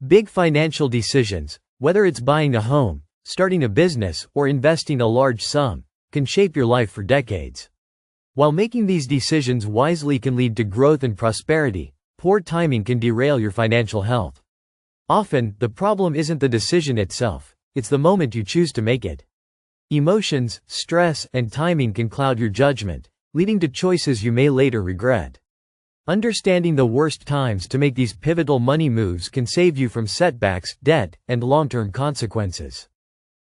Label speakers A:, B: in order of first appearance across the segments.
A: Big financial decisions, whether it's buying a home, starting a business, or investing a large sum, can shape your life for decades. While making these decisions wisely can lead to growth and prosperity, poor timing can derail your financial health. Often, the problem isn't the decision itself, it's the moment you choose to make it. Emotions, stress, and timing can cloud your judgment, leading to choices you may later regret. Understanding the worst times to make these pivotal money moves can save you from setbacks, debt, and long-term consequences.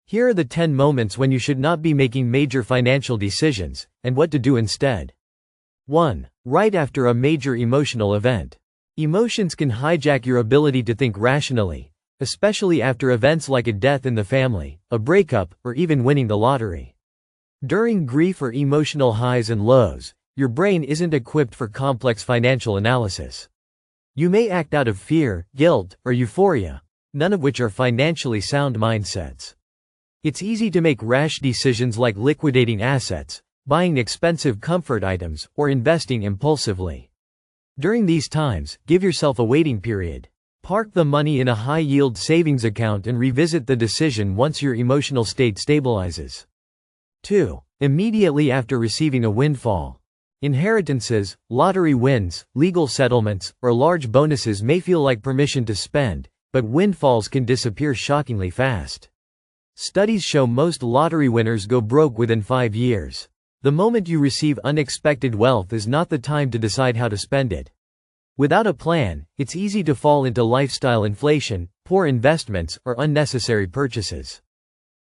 A: Here are the 10 moments when you should not be making major financial decisions, and what to do instead. 1. Right after a major emotional event. Emotions can hijack your ability to think rationally, especially after events like a death in the family, a breakup, or even winning the lottery. During grief or emotional highs and lows, your brain isn't equipped for complex financial analysis. You may act out of fear, guilt, or euphoria, none of which are financially sound mindsets. It's easy to make rash decisions like liquidating assets, buying expensive comfort items, or investing impulsively. During these times, give yourself a waiting period. Park the money in a high-yield savings account and revisit the decision once your emotional state stabilizes. 2. Immediately after receiving a windfall. Inheritances, lottery wins, legal settlements, or large bonuses may feel like permission to spend, but windfalls can disappear shockingly fast. Studies show most lottery winners go broke within 5 years. The moment you receive unexpected wealth is not the time to decide how to spend it. Without a plan, it's easy to fall into lifestyle inflation, poor investments, or unnecessary purchases.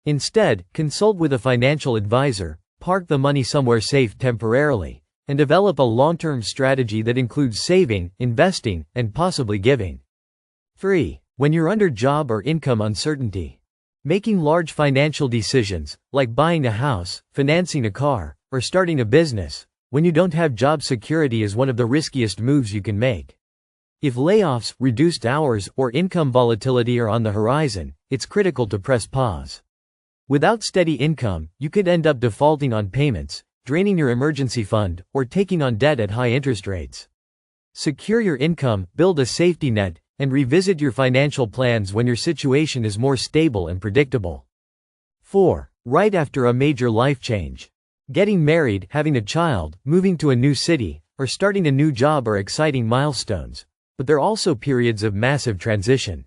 A: Instead, consult with a financial advisor, park the money somewhere safe temporarily, and develop a long-term strategy that includes saving, investing, and possibly giving. 3. When you're under job or income uncertainty. Making large financial decisions, like buying a house, financing a car, or starting a business, when you don't have job security is one of the riskiest moves you can make. If layoffs, reduced hours, or income volatility are on the horizon, it's critical to press pause. Without steady income, you could end up defaulting on payments, draining your emergency fund, or taking on debt at high interest rates. Secure your income, build a safety net, and revisit your financial plans when your situation is more stable and predictable. 4. Right after a major life change. Getting married, having a child, moving to a new city, or starting a new job are exciting milestones, but they're also periods of massive transition.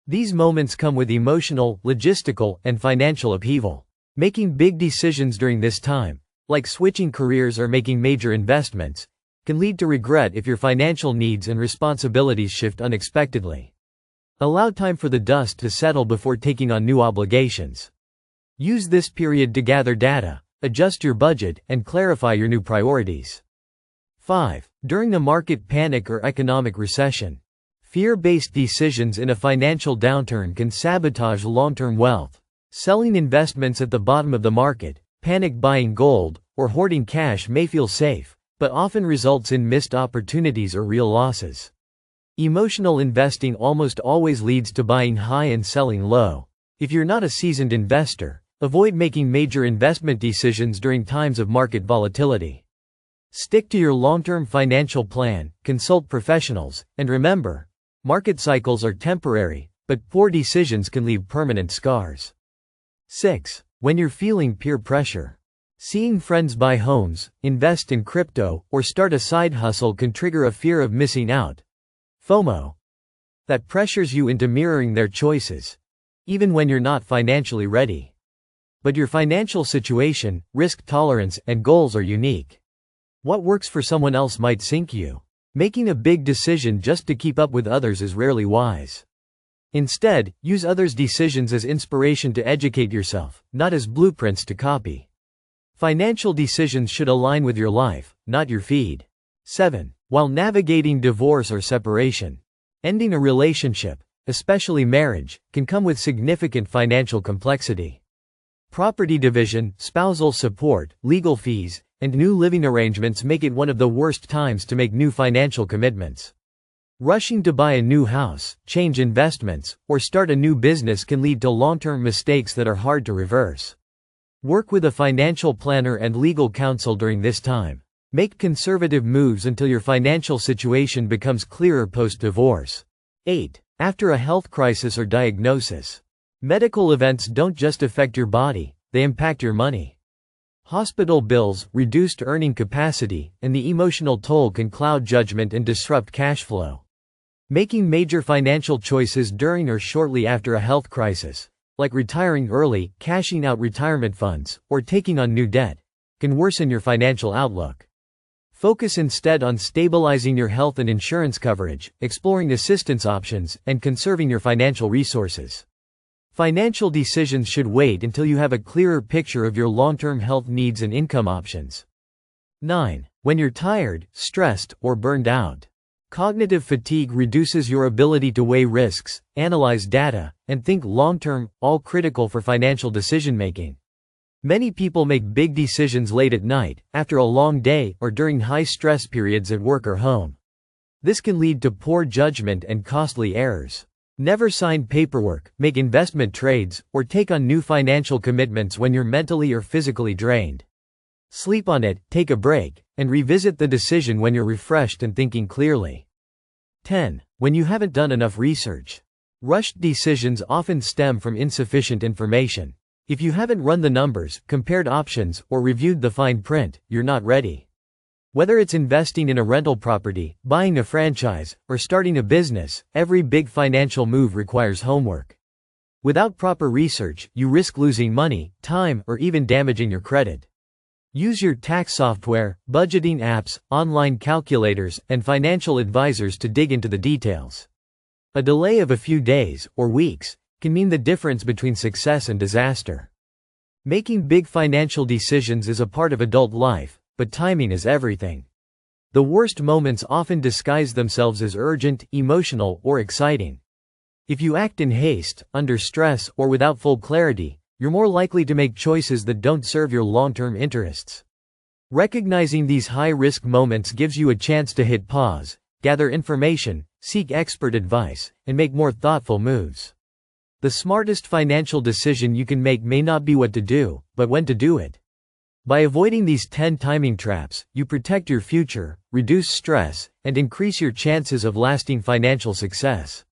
A: These moments come with emotional, logistical, and financial upheaval. Making big decisions during this time, like switching careers or making major investments, can lead to regret if your financial needs and responsibilities shift unexpectedly. Allow time for the dust to settle before taking on new obligations. Use this period to gather data, adjust your budget, and clarify your new priorities. 5. During a market panic or economic recession. Fear-based decisions in a financial downturn can sabotage long-term wealth. Selling investments at the bottom of the market, panic buying gold, or hoarding cash may feel safe, but often results in missed opportunities or real losses. Emotional investing almost always leads to buying high and selling low. If you're not a seasoned investor, avoid making major investment decisions during times of market volatility. Stick to your long-term financial plan, consult professionals, and remember, market cycles are temporary, but poor decisions can leave permanent scars. 6. When you're feeling peer pressure. Seeing friends buy homes, invest in crypto, or start a side hustle can trigger a fear of missing out, FOMO, that pressures you into mirroring their choices, even when you're not financially ready. But your financial situation, risk tolerance, and goals are unique. What works for someone else might sink you. Making a big decision just to keep up with others is rarely wise. Instead, use others' decisions as inspiration to educate yourself, not as blueprints to copy. Financial decisions should align with your life, not your feed. 7. While navigating divorce or separation. Ending a relationship, especially marriage, can come with significant financial complexity. Property division, spousal support, legal fees, and new living arrangements make it one of the worst times to make new financial commitments. Rushing to buy a new house, change investments, or start a new business can lead to long-term mistakes that are hard to reverse. Work with a financial planner and legal counsel during this time. Make conservative moves until your financial situation becomes clearer post-divorce. 8. After a health crisis or diagnosis, medical events don't just affect your body, they impact your money. Hospital bills, reduced earning capacity, and the emotional toll can cloud judgment and disrupt cash flow. Making major financial choices during or shortly after a health crisis, like retiring early, cashing out retirement funds, or taking on new debt, can worsen your financial outlook. Focus instead on stabilizing your health and insurance coverage, exploring assistance options, and conserving your financial resources. Financial decisions should wait until you have a clearer picture of your long-term health needs and income options. 9. When you're tired, stressed, or burned out. Cognitive fatigue reduces your ability to weigh risks, analyze data, and think long-term, all critical for financial decision-making. Many people make big decisions late at night, after a long day, or during high-stress periods at work or home. This can lead to poor judgment and costly errors. Never sign paperwork, make investment trades, or take on new financial commitments when you're mentally or physically drained. Sleep on it, take a break, and revisit the decision when you're refreshed and thinking clearly. 10. When you haven't done enough research. Rushed decisions often stem from insufficient information. If you haven't run the numbers, compared options, or reviewed the fine print, you're not ready. Whether it's investing in a rental property, buying a franchise, or starting a business, every big financial move requires homework. Without proper research, you risk losing money, time, or even damaging your credit. Use your tax software, budgeting apps, online calculators, and financial advisors to dig into the details. A delay of a few days, or weeks, can mean the difference between success and disaster. Making big financial decisions is a part of adult life, but timing is everything. The worst moments often disguise themselves as urgent, emotional, or exciting. If you act in haste, under stress, or without full clarity, you're more likely to make choices that don't serve your long-term interests. Recognizing these high-risk moments gives you a chance to hit pause, gather information, seek expert advice, and make more thoughtful moves. The smartest financial decision you can make may not be what to do, but when to do it. By avoiding these 10 timing traps, you protect your future, reduce stress, and increase your chances of lasting financial success.